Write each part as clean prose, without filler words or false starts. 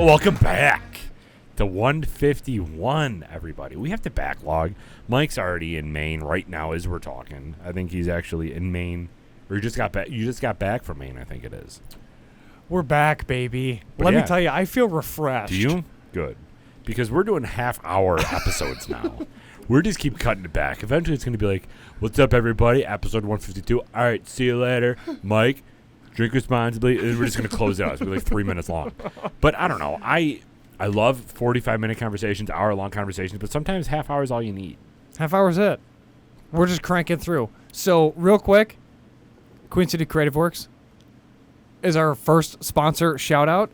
Welcome back to 151, everybody. We have to backlog. Mike's already in Maine right now as we're talking. I think he's actually in Maine. Or you just got back. You just got back from Maine, I think it is. We're back, baby. But Let yeah. me tell you, I feel refreshed. Do you? Good. Because we're doing half-hour episodes now. We're just keep cutting it back. Eventually it's going to be like, what's up, everybody? Episode 152. All right, see you later. Mike, drink responsibly. And we're just going to close it out. It's going to be like 3 minutes long. But I don't know. I love 45-minute conversations, hour-long conversations, but sometimes half hour is all you need. Half hour's it. We're just cranking through. So, real quick, Queen City Creative Works is our first sponsor shout-out.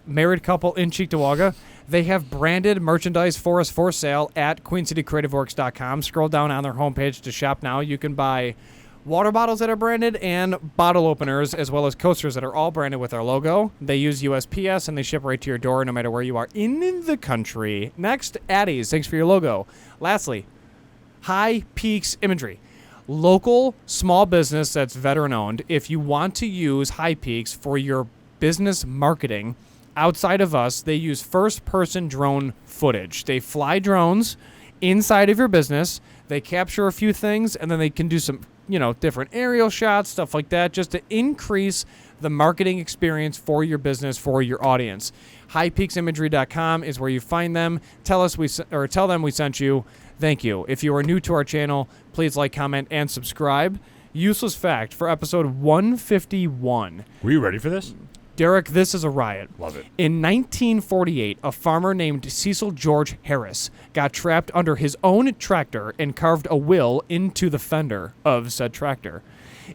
Married couple in Cheektowaga. They have branded merchandise for us for sale at queencitycreativeworks.com. Scroll down on their homepage to shop now. You can buy water bottles that are branded and bottle openers, as well as coasters that are all branded with our logo. They use USPS, and they ship right to your door no matter where you are in the country. Next, Addie's. Thanks for your logo. Lastly, High Peaks Imagery. Local small business that's veteran-owned. If you want to use High Peaks for your business marketing, outside of us, they use first-person drone footage. They fly drones inside of your business. They capture a few things, and then they can do some, different aerial shots, stuff like that, just to increase the marketing experience for your business, for your audience. HighPeaksImagery.com is where you find them. Tell them we sent you. Thank you. If you are new to our channel, please like, comment, and subscribe. Useless fact for episode 151. Were you ready for this? Derek, this is a riot. Love it. In 1948, a farmer named Cecil George Harris got trapped under his own tractor and carved a will into the fender of said tractor.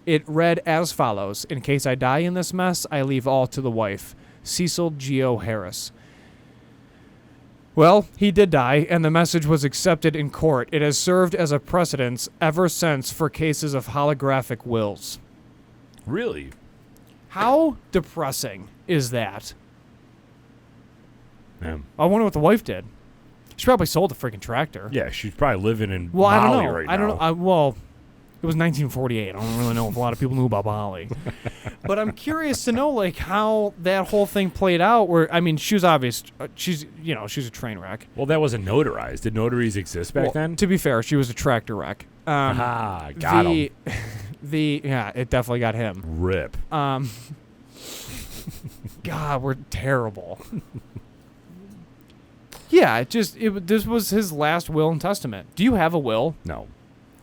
It read as follows: "In case I die in this mess, I leave all to the wife. Cecil Geo Harris." Well, he did die, and the message was accepted in court. It has served as a precedent ever since for cases of holographic wills. Really? How depressing is that? Yeah. I wonder what the wife did. She probably sold the freaking tractor. Yeah, she's probably living in Well, I Mali don't know. right I don't now. know. Well, it was 1948. I don't really know if a lot of people knew about Bali. But I'm curious to know, how that whole thing played out. Where, she was obvious. She's a train wreck. Well, that wasn't notarized. Did notaries exist back then? To be fair, she was a tractor wreck. Got him. It definitely got him. Rip. God, we're terrible. Yeah, this was his last will and testament. Do you have a will? No.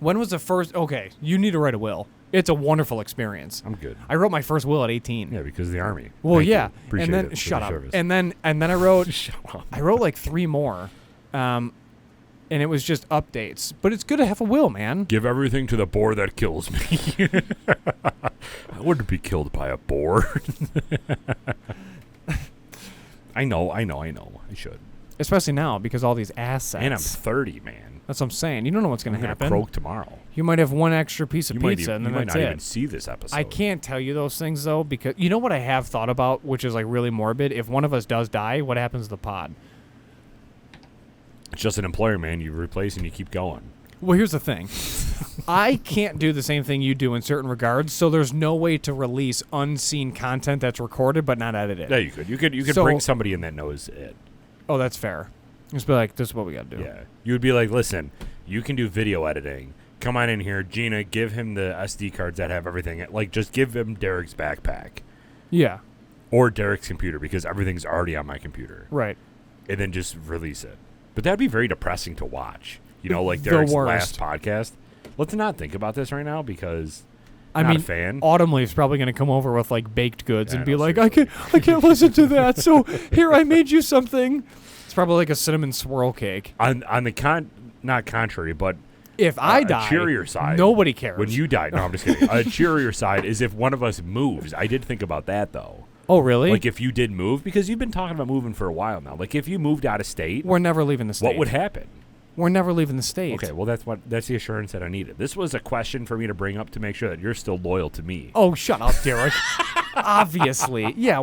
When was the first? Okay, you need to write a will. It's a wonderful experience. I'm good. I wrote my first will at 18. Yeah, because of the Army. Well, Thank yeah. you. Appreciate and then it. shut up. Service. And then I wrote Shut up. I wrote like 3 more. And it was just updates. But it's good to have a will, man. Give everything to the boar that kills me. I wouldn't be killed by a boar. I know. I should. Especially now because all these assets. And I'm 30, man. That's what I'm saying. You don't know what's going to happen. I'm going to croak tomorrow. You might have one extra piece of You pizza, and then might that's not it. even see this episode. I can't tell you those things, though, because you know what I have thought about, which is really morbid? If one of us does die, what happens to the pod? It's just an employer, man. You replace and you keep going. Well, here's the thing. I can't do the same thing you do in certain regards, so there's no way to release unseen content that's recorded but not edited. Yeah, you could. You could bring somebody in that knows it. Oh, that's fair. Just be like, this is what we got to do. Yeah. You would be like, listen, you can do video editing. Come on in here. Gina, give him the SD cards that have everything. Just give him Derek's backpack. Yeah. Or Derek's computer, because everything's already on my computer. Right. And then just release it. But that'd be very depressing to watch. Like Derek's last podcast. Let's not think about this right now, because I'm not a fan. Autumn Leaf's probably going to come over with baked goods and be like, seriously. I can't listen to that. So here, I made you something. It's probably like a cinnamon swirl cake. On the not contrary, but if I die, a cheerier side, nobody cares. When you die, no, I'm just kidding. A cheerier side is if one of us moves. I did think about that though. Oh, really? If you did move, because you've been talking about moving for a while now. If you moved out of state, we're never leaving the state. What would happen? We're never leaving the state. Okay, well that's the assurance that I needed. This was a question for me to bring up to make sure that you're still loyal to me. Oh, shut up, Derek. Obviously. Yeah,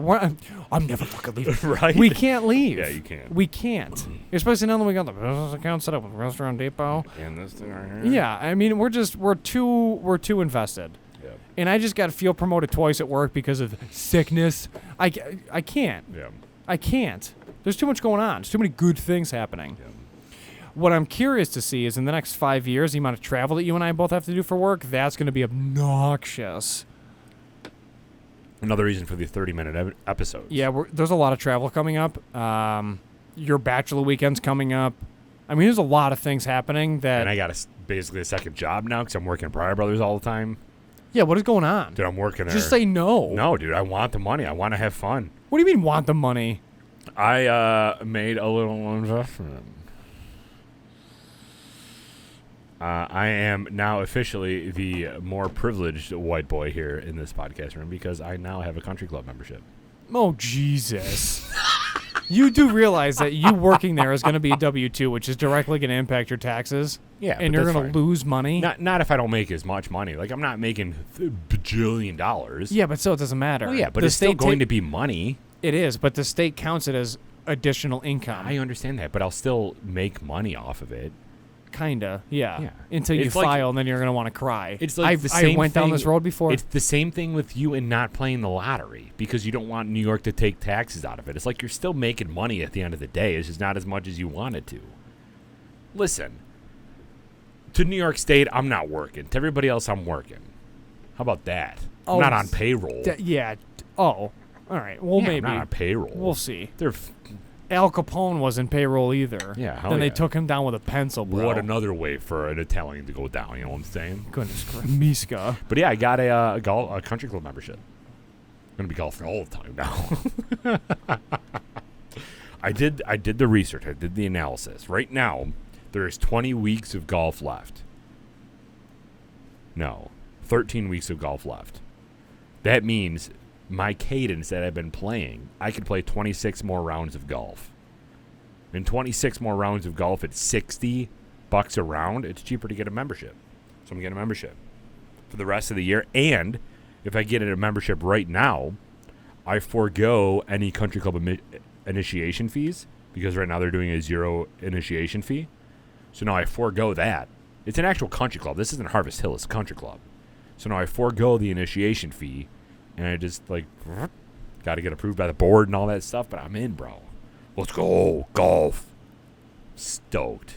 I'm never fucking leaving. Right? We can't leave. Yeah, you can't. We can't. Especially now that we got the business account set up with Restaurant Depot. And this thing right here. Yeah, we're too invested. Yep. And I just got to feel promoted twice at work because of sickness. I can't. Yeah. I can't. There's too much going on. There's too many good things happening. Yeah. What I'm curious to see is in the next 5 years, the amount of travel that you and I both have to do for work, that's going to be obnoxious. Another reason for the 30-minute episodes. Yeah, there's a lot of travel coming up. Your bachelor weekend's coming up. I mean, there's a lot of things happening that... And I got basically a second job now because I'm working at Pryor Brothers all the time. Yeah, what is going on? Dude, I'm working there. Just say no. No, dude, I want the money. I want to have fun. What do you mean want the money? I made a little investment. I am now officially the more privileged white boy here in this podcast room because I now have a country club membership. Oh, Jesus. You do realize that you working there is going to be a W-2, which is directly going to impact your taxes? Yeah, and you're going to lose money? Not if I don't make as much money. Like, I'm not making bajillion dollars. Yeah, but still, it doesn't matter. Oh, yeah, but the it's still state going to be money. It is, but the state counts it as additional income. I understand that, but I'll still make money off of it. Kinda, yeah. Yeah. Until you It's like- file, and then you're going to want to cry. It's like I went down this road before. It's the same thing with you and not playing the lottery because you don't want New York to take taxes out of it. It's like you're still making money at the end of the day. It's just not as much as you wanted to. Listen, to New York State, I'm not working. To everybody else, I'm working. How about that? I'm not on payroll. Yeah. Oh, all right. Well, Yeah, maybe. I'm not on payroll. We'll see. They're Al Capone wasn't payroll either. Yeah, hell Then they yeah. took him down with a pencil, bro. What another way for an Italian to go down, you know what I'm saying? Goodness gracious. Miska. But yeah, I got a country club membership. I'm going to be golfing all the time now. I did the research. I did the analysis. Right now, there's 20 weeks of golf left. No, 13 weeks of golf left. That means my cadence that I've been playing, I could play 26 more rounds of golf. And 26 more rounds of golf at $60 a round, it's cheaper to get a membership. So I'm getting a membership for the rest of the year. And if I get a membership right now, I forego any country club initiation fees because right now they're doing a 0 initiation fee. So now I forego that. It's an actual country club. This isn't Harvest Hill. It's a country club. So now I forego the initiation fee, and I just, got to get approved by the board and all that stuff, but I'm in, bro. Let's go. Golf. Stoked.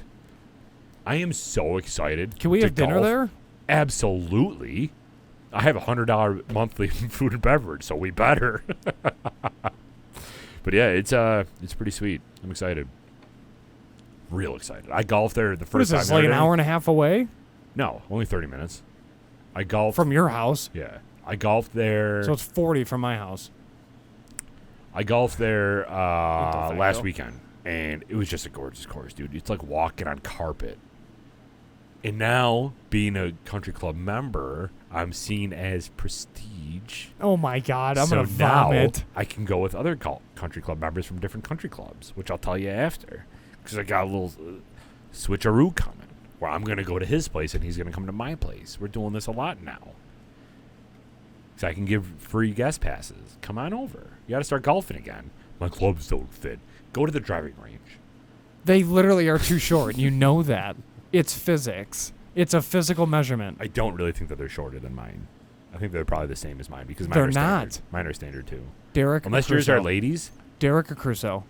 I am so excited. Can we to have dinner golf. there? Absolutely. I have a $100 monthly food and beverage, so we better. But yeah, it's pretty sweet. I'm excited. Real excited. I golfed there the What is first time. this, like an hour and a half away No, only 30 minutes. I golfed from your house? Yeah. I golfed there. So it's 40 from my house. I golfed there Fango. last weekend, and it was just a gorgeous course, dude. It's like walking on carpet. And now, being a country club member, I'm seen as prestige. Oh, my God. I'm so going to now vomit. I can go with other country club members from different country clubs, which I'll tell you after. Because I got a little switcheroo coming, where I'm going to go to his place and he's going to come to my place. We're doing this a lot now. So I can give free guest passes. Come on over. You got to start golfing again. My clubs don't fit. Go to the driving range. They literally are too short. You know that. It's physics. It's a physical measurement. I don't really think that they're shorter than mine. I think they're probably the same as mine because mine They're are standard. not. Mine are standard too. Derek Unless Crusoe. yours are ladies. Derek or Crusoe.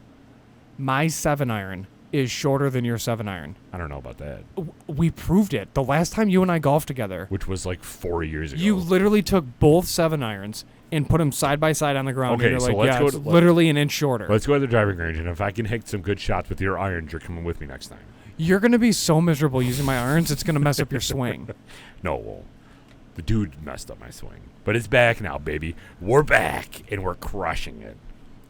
My 7-iron is shorter than your 7-iron. I don't know about that. We proved it. The last time you and I golfed together, Which was like 4 years ago. you literally took both 7-irons and put them side by side on the ground. Okay, and so you're let's like, go it's to- literally an inch shorter. Let's go to the driving range, and if I can hit some good shots with your irons, you're coming with me next time. You're going to be so miserable using my irons, it's going to mess up your swing. No, well, the dude messed up my swing. But it's back now, baby. We're back, and we're crushing it.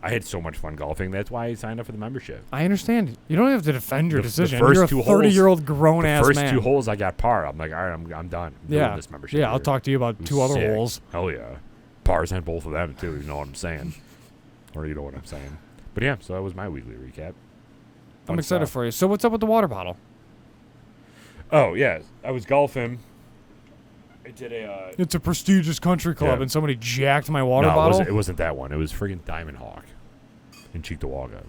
I had so much fun golfing. That's why I signed up for the membership. I understand. You don't have to defend your The decision. first You're a two holes- 30-year-old grown-ass The first man. 2 holes, I got par. I'm like, all right, I'm done. I'm doing this membership. Yeah, I'll here. talk to you about It was 2 other sick. holes. Hell yeah. Pars on both of them, too. You know what I'm saying? Or you know what I'm saying. But yeah, so that was my weekly recap. I'm Fun excited stuff. for you. So what's up with the water bottle? Oh, yeah. I was golfing. I did a... It's a prestigious country club, Yeah. and somebody jacked my water no, bottle? it wasn't that one. It was friggin' Diamond Hawk in Cheektowaga.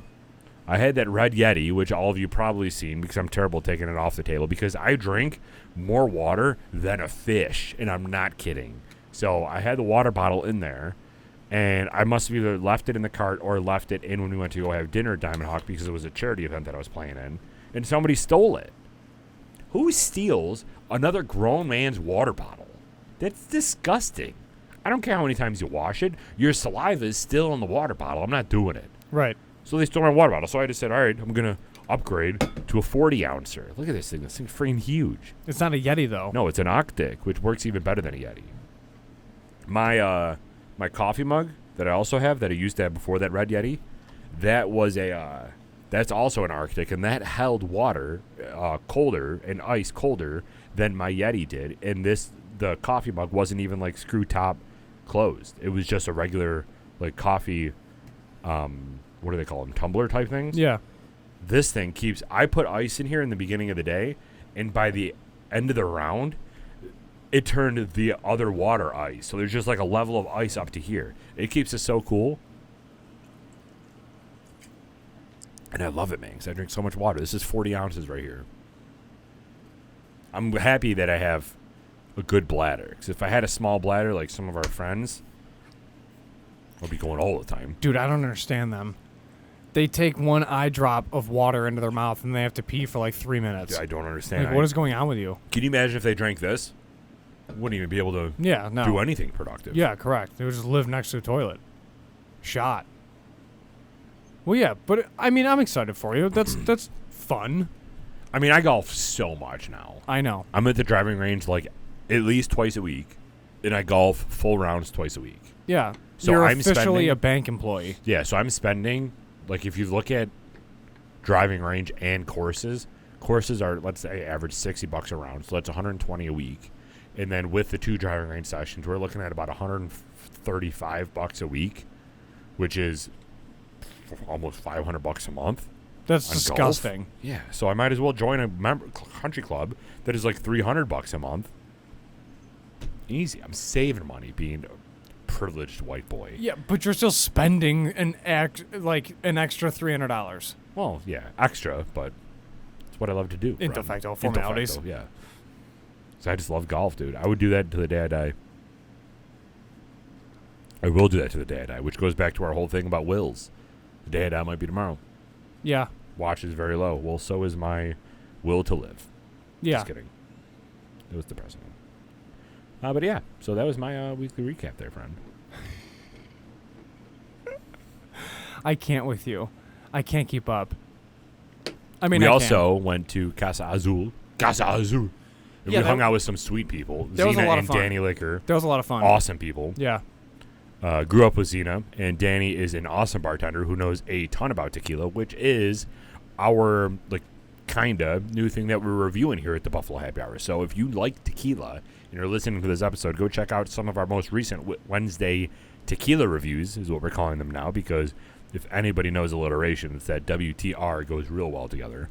I had that Red Yeti, which all of you probably seen because I'm terrible at taking it off the table because I drink more water than a fish, and I'm not kidding. So I had the water bottle in there, And I must have either left it in the cart or left it in when we went to go have dinner at Diamond Hawk because it was a charity event that I was playing in. And somebody stole it. Who steals another grown man's water bottle? That's disgusting. I don't care how many times you wash it. Your saliva is still in the water bottle. I'm not doing it. Right. So they stole my water bottle. So I just said, all right, I'm going to upgrade to a 40-ouncer. Look at this thing. This thing's freaking huge. It's not a Yeti, though. No, it's an Octic, which works even better than a Yeti. My coffee mug that I also have that I used to have before that red Yeti, that was that's also an Arctic, and that held water colder and ice colder than my Yeti did. And the coffee mug wasn't even like screw top closed. It was just a regular like coffee, what do they call them, tumbler type things? Yeah. This thing I put ice in here in the beginning of the day, and by the end of the round, it turned the other water ice. So there's just like a level of ice up to here. It keeps it so cool. And I love it, man, because I drink so much water. This is 40 ounces right here. I'm happy that I have a good bladder. Because if I had a small bladder like some of our friends, I'd be going all the time. Dude, I don't understand them. They take one eye drop of water into their mouth and they have to pee for like 3 minutes. Yeah, I don't understand. Like, what is going on with you? Can you imagine if they drank this? Wouldn't even be able to do anything productive. Yeah, correct. They would just live next to a toilet. Shot. Well, yeah, but I mean, I'm excited for you. That's fun. I mean, I golf so much now. I know. I'm at the driving range like at least twice a week, and I golf full rounds twice a week. Yeah. So you're I'm officially spending, a bank employee. Yeah, so I'm spending, like if you look at driving range and courses are, let's say, average $60 a round, so that's $120 a week. And then with the 2 driving range sessions, we're looking at about $135 a week, which is almost $500 a month. That's disgusting. Golf. Yeah, so I might as well join a country club that is like $300 a month. Easy. I'm saving money being a privileged white boy. Yeah, but you're still spending an extra $300. Well, yeah, extra, but it's what I love to do. In de facto formalities. Yeah. So I just love golf, dude. I would do that to the day I die. I will do that to the day I die, which goes back to our whole thing about wills. The day I die might be tomorrow. Yeah. Watch is very low. Well, so is my will to live. Yeah. Just kidding. It was depressing. But yeah, so that was my weekly recap there, friend. I can't with you. I can't keep up. I mean, we I also went to Casa Azul. And Yeah, we hung out with some sweet people. That was Zena a lot of and fun. Danny Liquor. That was a lot of fun. Awesome people. Yeah. Grew up with Zena, and Danny is an awesome bartender who knows a ton about tequila, which is our, like, kind of new thing that we're reviewing here at the Buffalo Happy Hour. So if you like tequila and you're listening to this episode, go check out some of our most recent Wednesday tequila reviews, is what we're calling them now, because if anybody knows alliteration, it's that WTR goes real well together.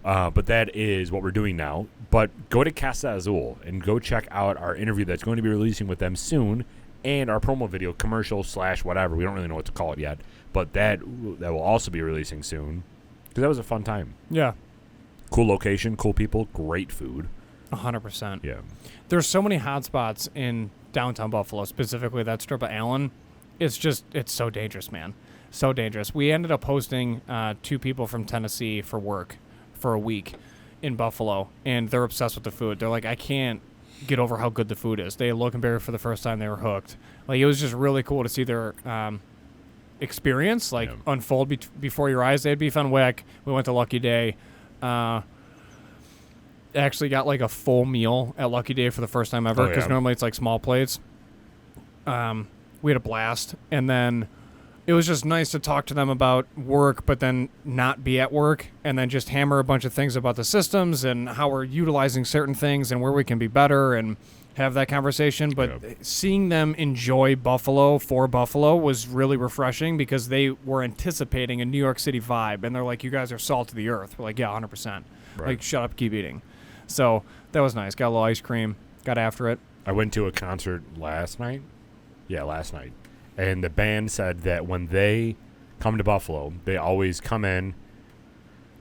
But that is what we're doing now. But go to Casa Azul and go check out our interview that's going to be releasing with them soon, and our promo video, commercial / whatever. We don't really know what to call it yet, but that will also be releasing soon, because that was a fun time. Yeah. Cool location, cool people, great food. 100%. Yeah. There's so many hot spots in downtown Buffalo, specifically that strip of Allen. It's so dangerous, man. So dangerous. We ended up hosting 2 people from Tennessee for work for a week in Buffalo, and they're obsessed with the food. They're like, I can't get over how good the food is. They had Loganberry for the first time. They were hooked. Like, it was just really cool to see their experience unfold before your eyes. They had beef on wick. We went to Lucky Day. Actually got like a full meal at Lucky Day for the first time ever, because normally it's like small plates. We had a blast, and then it was just nice to talk to them about work, but then not be at work, and then just hammer a bunch of things about the systems and how we're utilizing certain things and where we can be better and have that conversation. But seeing them enjoy Buffalo for Buffalo was really refreshing, because they were anticipating a New York City vibe, and they're like, you guys are salt of the earth. We're like, yeah, 100%. Right. Like, shut up, keep eating. So that was nice. Got a little ice cream. Got after it. I went to a concert last night. Yeah, last night. And the band said that when they come to Buffalo, they always come in,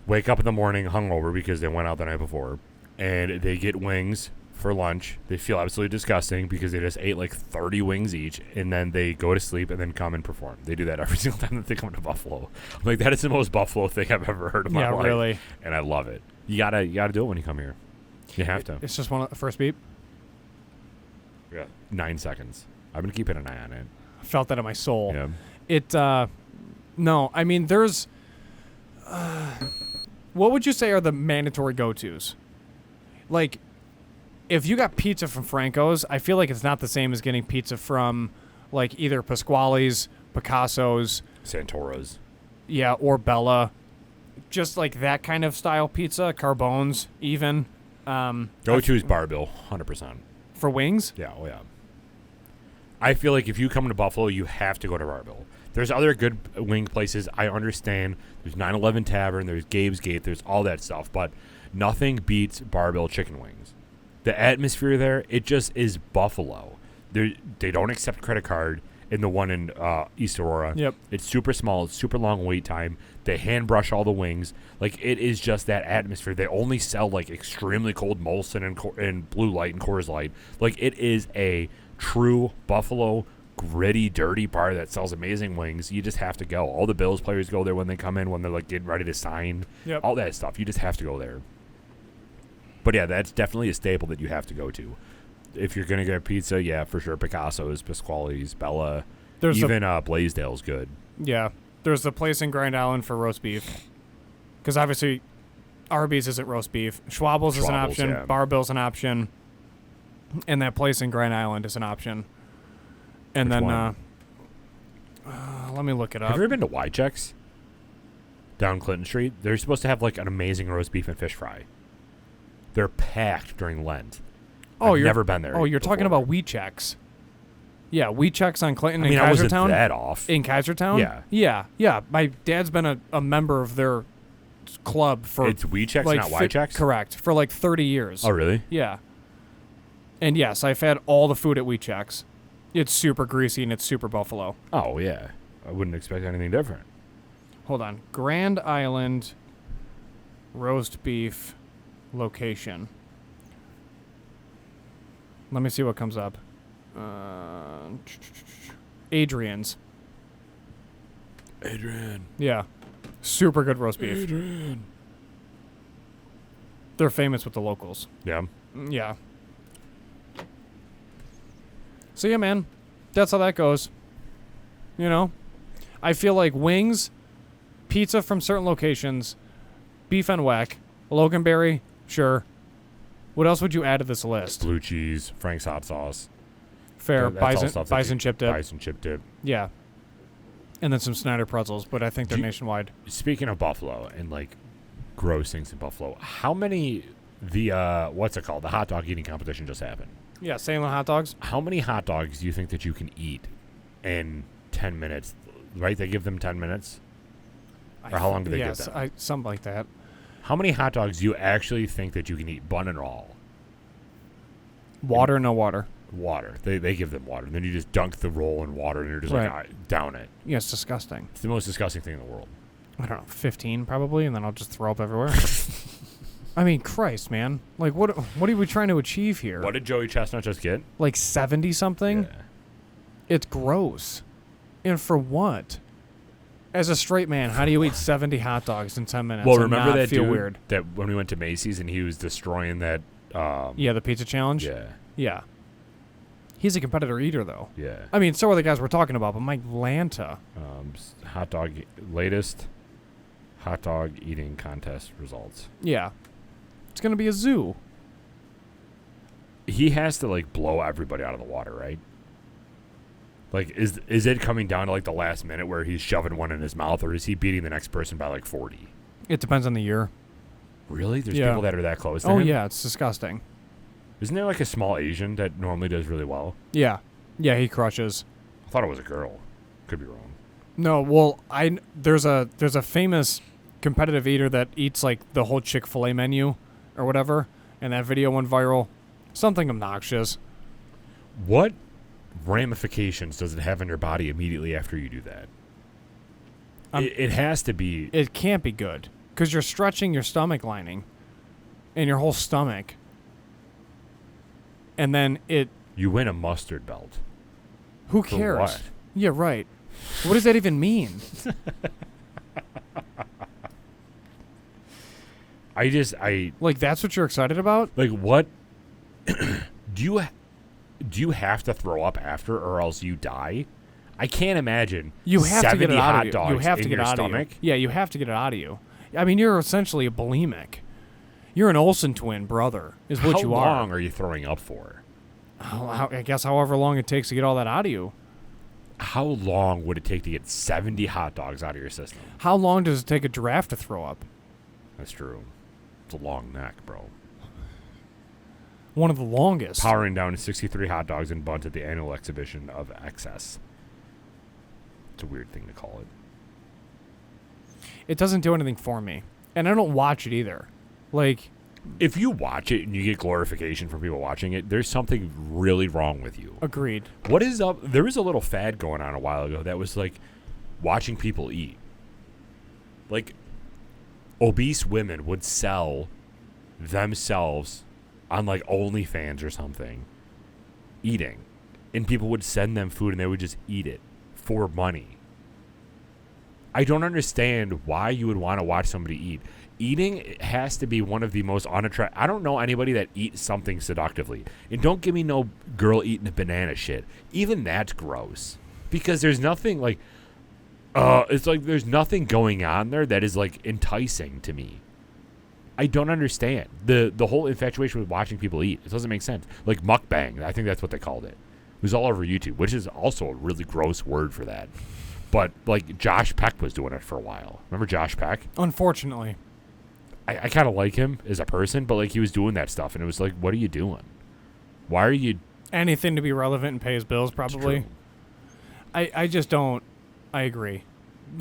wake up in the morning hungover because they went out the night before, and they get wings for lunch. They feel absolutely disgusting because they just ate like 30 wings each, and then they go to sleep and then come and perform. They do that every single time that they come to Buffalo. I'm like, that is the most Buffalo thing I've ever heard of my life. Yeah, really. And I love it. You gotta do it when you come here. You have to. It's just one of the first beep. Yeah, 9 seconds. I've been keeping an eye on it. I felt that in my soul. Yeah. It. No, I mean, there's. What would you say are the mandatory go-tos? Like, if you got pizza from Franco's, I feel like it's not the same as getting pizza from, like, either Pasquale's, Picasso's, Santora's. Yeah, or Bella. Just like that kind of style pizza, Carbone's even. Go-to is Bar Bill, 100%. For wings? Yeah, oh yeah. I feel like if you come to Buffalo, you have to go to Bar Bill. There's other good wing places. I understand. There's 911 Tavern. There's Gabe's Gate. There's all that stuff. But nothing beats Bar Bill chicken wings. The atmosphere there, it just is Buffalo. They don't accept credit card in the one in East Aurora. Yep. It's super small. It's super long wait time. They hand brush all the wings. Like, it is just that atmosphere. They only sell, like, extremely cold Molson and Blue Light and Coors Light. Like, it is a true Buffalo gritty, dirty bar that sells amazing wings. You just have to go. All the Bills players go there when they come in, when they're like getting ready to sign. Yep. All that stuff. You just have to go there. But yeah, that's definitely a staple that you have to go to. If you're gonna get pizza, yeah, for sure. Picasso's, Pasquale's, Bella, even Blaisdell's good. Yeah, there's the place in Grand Island for roast beef, because obviously Arby's isn't roast beef. Schwabel's is an option. Yeah. Bar Bill's an option, and that place in Grand Island is an option. And Which then, one? let me look it up. Have you ever been to Y-Check's down Clinton Street? They're supposed to have like an amazing roast beef and fish fry. They're packed during Lent. I've never been there. Oh, you're talking about WeChecks. Yeah, WeChecks on Clinton in Kaisertown. I wasn't that off. In Kaisertown? Yeah. Yeah. My dad's been a member of their club for... It's WeChecks, like not Y-Checks? Correct. For like 30 years. Oh, really? Yeah. And yes, I've had all the food at WeChecks. It's super greasy and it's super Buffalo. Oh, yeah. I wouldn't expect anything different. Hold on. Grand Island roast beef location. Let me see what comes up. Adrian's. Adrian. Yeah. Super good roast beef. Adrian. They're famous with the locals. Yeah. Yeah. So yeah, man, that's how that goes. You know, I feel like wings, pizza from certain locations, beef and whack, Loganberry, sure. What else would you add to this list? Blue cheese, Frank's hot sauce. Fair. Bison chip dip. Bison chip dip. Yeah. And then some Snyder pretzels, but I think they're nationwide. Speaking of Buffalo and like gross things in Buffalo, how many what's it called? The hot dog eating competition just happened. Yeah, Salem hot dogs. How many hot dogs do you think that you can eat in 10 minutes? Right? They give them 10 minutes? Or how long do they give them? Yes, something like that. How many hot dogs do you actually think that you can eat, bun and all? Water, no water. Water. They give them water. And then you just dunk the roll in water and you're just like, down it. Yeah, it's disgusting. It's the most disgusting thing in the world. I don't know, 15 probably, and then I'll just throw up everywhere. I mean, Christ, man. Like, what are we trying to achieve here? What did Joey Chestnut just get? Like 70-something? Yeah. It's gross. And for what? As a straight man, how do you eat 70 hot dogs in 10 minutes? Well, remember that feel dude weird? That when we went to Macy's and he was destroying that... the pizza challenge? Yeah. Yeah. He's a competitor eater, though. Yeah. I mean, so are the guys we're talking about, but Mike Lanta. Latest hot dog eating contest results. Yeah. It's going to be a zoo. He has to, like, blow everybody out of the water, right? Like, is it coming down to, like, the last minute where he's shoving one in his mouth, or is he beating the next person by, like, 40? It depends on the year. Really? There's people that are that close to him? Oh, yeah. It's disgusting. Isn't there, like, a small Asian that normally does really well? Yeah. Yeah, he crushes. I thought it was a girl. Could be wrong. No, well, there's a famous competitive eater that eats, like, the whole Chick-fil-A menu or whatever, and that video went viral. Something obnoxious. What ramifications does it have in your body immediately after you do that? It has to be... It can't be good, because you're stretching your stomach lining and your whole stomach. and then You win a mustard belt. who For cares? what? Yeah, right. What does that even mean? I Like, that's what you're excited about? like what do you have to throw up after or else you die? I can't imagine You have to get 70 it out hot of you. dogs You have to in get it your out stomach. of you. Yeah, you have to get it out of you. I mean, you're essentially a bulimic. You're an Olsen twin brother, is what How you long are. are you throwing up for? I guess however long it takes to get all that out of you. How long would it take to get 70 hot dogs out of your system? How long does it take a giraffe to throw up? That's true. It's a long neck, bro. One of the longest. Powering down 63 hot dogs and buns at the annual exhibition of excess. It's a weird thing to call it. It doesn't do anything for me. And I don't watch it either. Like, If you watch it and you get glorification from people watching it, there's something really wrong with you. agreed. What is up? There was a little fad going on a while ago that was like watching people eat. Like, obese women would sell themselves on like OnlyFans or something, eating. And people would send them food and they would just eat it for money. I don't understand why you would want to watch somebody eat. Eating has to be one of the most unattractive. I don't know anybody that eats something seductively. And don't give me no girl eating a banana shit. Even that's gross. Because there's nothing like, it's like there's nothing going on there that is like enticing to me. I don't understand. The whole infatuation with watching people eat. It doesn't make sense. Like mukbang. I think that's what they called it. It was all over YouTube, which is also a really gross word for that. But like Josh Peck was doing it for a while. Remember Josh Peck? Unfortunately. I kind of like him as a person, but like he was doing that stuff, and it was like, what are you doing? Why are you? Anything to be relevant and pay his bills, probably. I just don't. I agree.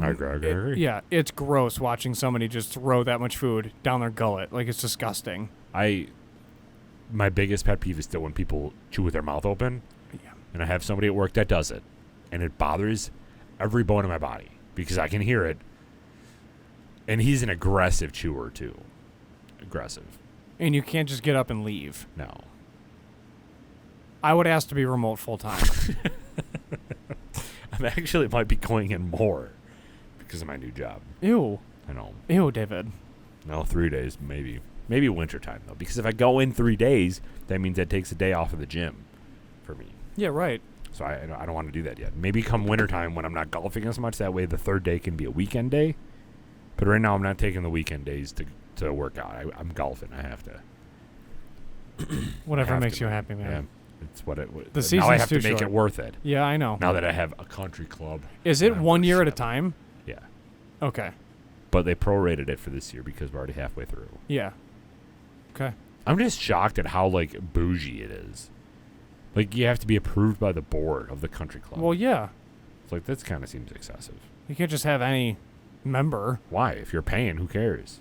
I agree. Yeah, it's gross watching somebody just throw that much food down their gullet. Like, it's disgusting. My biggest pet peeve is still when people chew with their mouth open, Yeah. and I have somebody at work that does it, and it bothers every bone in my body because I can hear it. And he's an aggressive chewer, too. Aggressive. And you can't just get up and leave. No. I would ask to be remote full time. I actually might be going in more because of my new job. Ew. I know. Ew, David. No, 3 days, maybe. Maybe wintertime, though. Because if I go in 3 days, that means that takes a day off of the gym for me. Yeah, right. So I don't want to do that yet. Maybe come wintertime when I'm not golfing as much. That way the third day can be a weekend day. But right now I'm not taking the weekend days to work out. I'm golfing. I have to. Whatever have makes to, you happy, man. Yeah, it's what it. The now season's I have too to make short. it worth it. Yeah, I know. Now that I have a country club. Is it 1 year at a membership. time? Yeah. Okay. But they prorated it for this year because we're already halfway through. Yeah. Okay. I'm just shocked at how like bougie it is. Like you have to be approved by the board of the country club. Well, yeah. It's like this kind of seems excessive. You can't just have any member Why? If you're paying, who cares?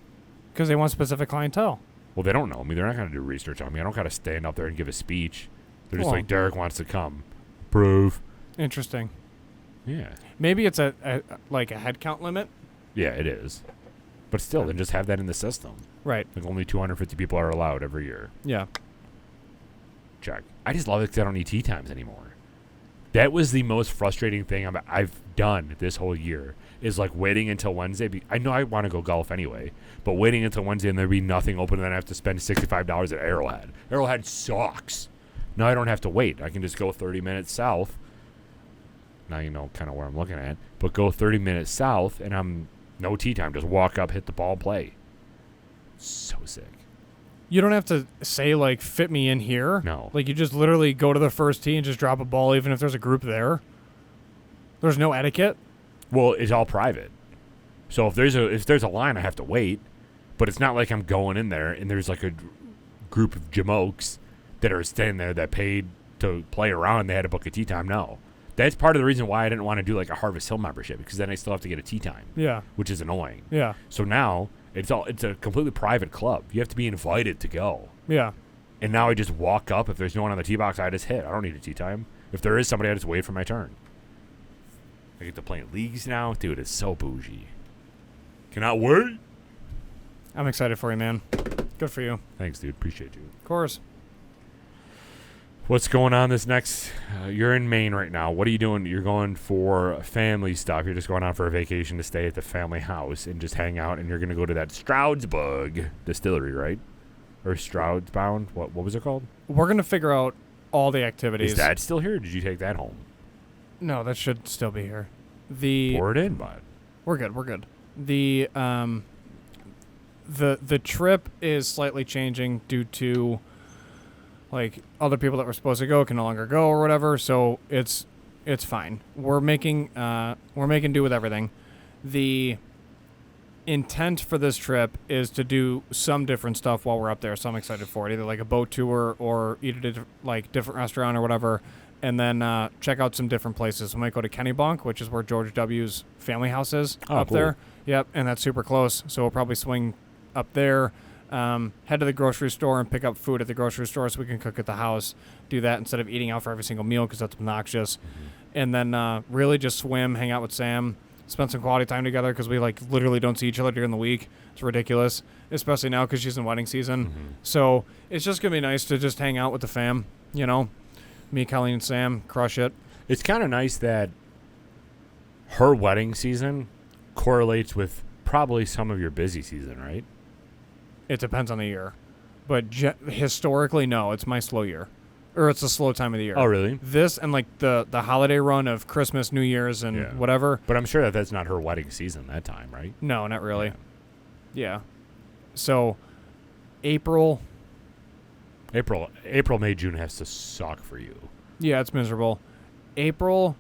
because they want specific clientele. Well, they don't know me. They're not going to do research on me. I don't got to stand up there and give a speech. They're just Well- like, Derek wants to come. Prove. Interesting. Yeah. Maybe it's a like a head count limit. Yeah, it is. But still, then just have that in the system. Right. Like only 250 people are allowed every year. Yeah. Check. I just love it because I don't need tea times anymore. That was the most frustrating thing I've done this whole year is like waiting until Wednesday. I know I want to go golf anyway, but waiting until Wednesday and there be nothing open and then I have to spend $65 at Arrowhead. Arrowhead sucks. Now I don't have to wait. I can just go 30 minutes south. Now you know kind of where I'm looking at. But go 30 minutes south and I'm no tee time. Just walk up, hit the ball, play. So sick. You don't have to say like fit me in here. No. Like you just literally go to the first tee and just drop a ball even if there's a group there. There's no etiquette. Well, it's all private. So if there's a line, I have to wait. But it's not like I'm going in there and there's like a group of jamokes that are standing there that paid to play around. They had to book a tee time. No, that's part of the reason why I didn't want to do like a Harvest Hill membership because then I still have to get a tee time. Yeah. Which is annoying. Yeah. So now it's a completely private club. You have to be invited to go. Yeah. And now I just walk up. If there's no one on the tee box, I just hit. I don't need a tee time. If there is somebody, I just wait for my turn. I get to play in leagues now. Dude, it's so bougie. Cannot wait. I'm excited for you, man. Good for you. Thanks, dude. Appreciate you. Of course. What's going on this next? You're in Maine right now. What are you doing? You're going for family stuff. You're just going out for a vacation to stay at the family house and just hang out. And you're going to go to that Stroudsburg distillery, right? Or Stroudsbound? What was it called? We're going to figure out all the activities. Is that still here? Or did you take that home? No, that should still be here. Pour it in, bud. We're good. The trip is slightly changing due to like other people that were supposed to go can no longer go or whatever, so it's fine. We're making do with everything. The intent for this trip is to do some different stuff while we're up there, so I'm excited for it. Either like a boat tour or eat at a different restaurant or whatever, and then check out some different places. We might go to Kennebunk, which is where George W.'s family house is up cool. there. Yep, and that's super close, so we'll probably swing up there. Head to the grocery store and pick up food at the grocery store so we can cook at the house. Do that instead of eating out for every single meal because that's obnoxious. Mm-hmm. And then really just swim, hang out with Sam, spend some quality time together because we literally don't see each other during the week. It's ridiculous, especially now because she's in wedding season. Mm-hmm. So it's just going to be nice to just hang out with the fam, Me, Colleen, and Sam, crush it. It's kind of nice that her wedding season correlates with probably some of your busy season, right? It depends on the year. But historically, no, it's my slow year. Or it's a slow time of the year. Oh, really? This and the holiday run of Christmas, New Year's, and whatever. But I'm sure that's not her wedding season that time, right? No, not really. Yeah. So, April, May, June has to suck for you. Yeah, it's miserable. April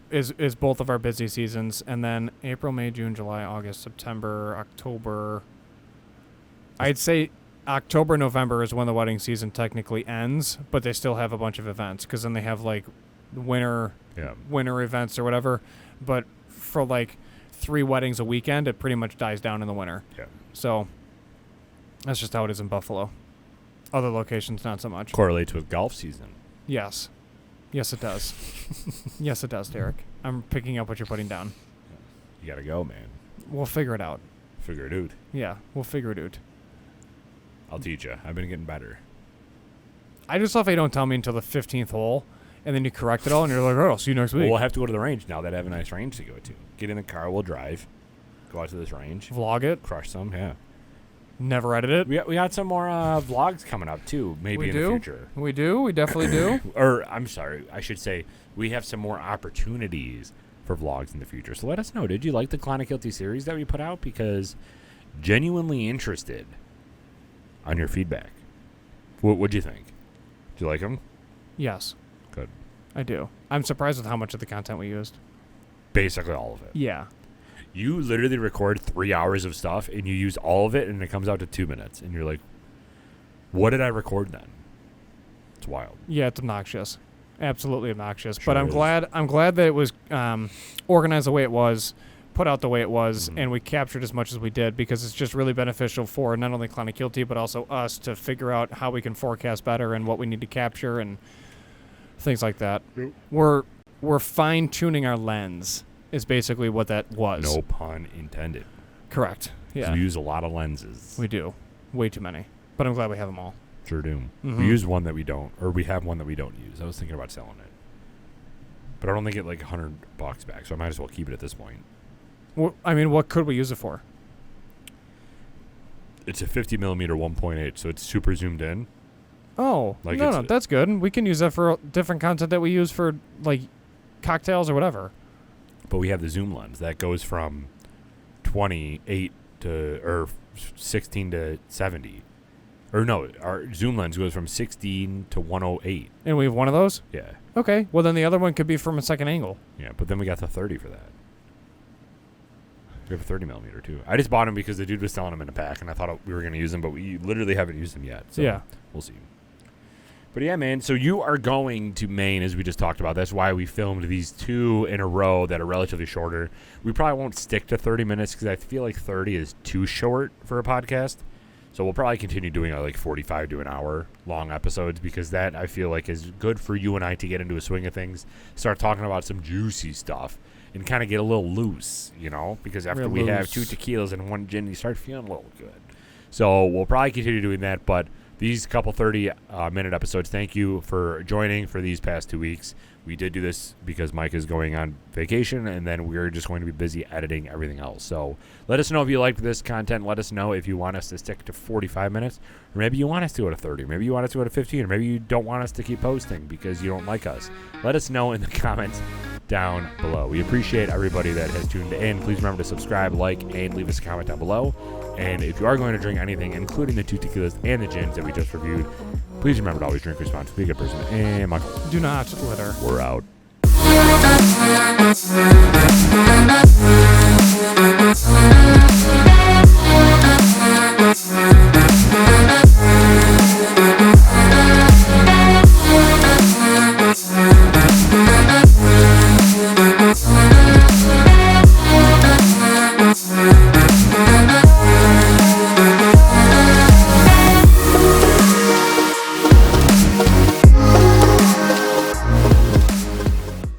is both of our busy seasons. And then April, May, June, July, August, September, October. I'd say October, November is when the wedding season technically ends, but they still have a bunch of events because then they have winter events or whatever. But for 3 weddings a weekend, it pretty much dies down in the winter. Yeah. So that's just how it is in Buffalo. Other locations, not so much. Correlates with golf season. Yes. Yes, it does. Yes, it does, Derek. I'm picking up what you're putting down. You got to go, man. We'll figure it out. Figure it out. Yeah, we'll figure it out. I'll teach you. I've been getting better. I just love how you don't tell me until the 15th hole, and then you correct it all, and you're like, oh, I'll see you next week. Well, we'll have to go to the range now that I have a nice range to go to. Get in the car, we'll drive, go out to this range. Vlog it. Crush some, yeah. Never edit it. We got some more vlogs coming up, too, maybe in the future. We do. We definitely do. Or, I'm sorry, I should say, we have some more opportunities for vlogs in the future. So let us know. Did you like the Clonic Guilty series that we put out? Because genuinely interested on your feedback. What'd you think? Do you like them? Yes. Good. I do. I'm surprised with how much of the content we used. Basically all of it. Yeah. You literally record 3 hours of stuff, and you use all of it, and it comes out to 2 minutes. And you're like, what did I record then? It's wild. Yeah, it's obnoxious. Absolutely obnoxious. Sure but I'm glad that it was organized the way it was, put out the way it was, and we captured as much as we did because it's just really beneficial for not only Clonic Guilty but also us to figure out how we can forecast better and what we need to capture and things like that. Yep. We're fine-tuning our lens is basically what that was. No pun intended. Correct. Yeah. We use a lot of lenses. We do. Way too many. But I'm glad we have them all. Sure do. Mm-hmm. We use one that we don't, or we have one that we don't use. I was thinking about selling it. But I don't think get $100 back, so I might as well keep it at this point. Well, I mean, what could we use it for? It's a 50 millimeter 1.8, so it's super zoomed in. Oh, no, that's good. We can use that for different content that we use for, cocktails or whatever. But we have the zoom lens that goes from 28 or 16 to 70. Or no, our zoom lens goes from 16 to 108. And we have one of those? Yeah. Okay. Well, then the other one could be from a second angle. Yeah, but then we got the 30 for that. We have a 30 millimeter too. I just bought them because the dude was selling them in a pack, and I thought we were going to use them, but we literally haven't used them yet. So yeah. We'll see. But yeah, man, so you are going to Maine, as we just talked about. That's why we filmed these 2 in a row that are relatively shorter. We probably won't stick to 30 minutes because I feel like 30 is too short for a podcast. So we'll probably continue doing 45 to an hour long episodes because that, I feel like, is good for you and I to get into a swing of things, start talking about some juicy stuff, and kind of get a little loose, because after we have 2 tequilas and 1 gin, you start feeling a little good. So we'll probably continue doing that, but these couple 30-minute episodes, thank you for joining for these past 2 weeks. We did do this because Mike is going on vacation, and then we're just going to be busy editing everything else. So let us know if you liked this content. Let us know if you want us to stick to 45 minutes, or maybe you want us to go to 30, maybe you want us to go to 15, or maybe you don't want us to keep posting because you don't like us. Let us know in the comments down below. We appreciate everybody that has tuned in. Please remember to subscribe, like, and leave us a comment down below. And if you are going to drink anything, including the 2 tequilas and the gins that we just reviewed, please remember to always drink responsibly. Be a good person. And Michael, Do not litter. we're out.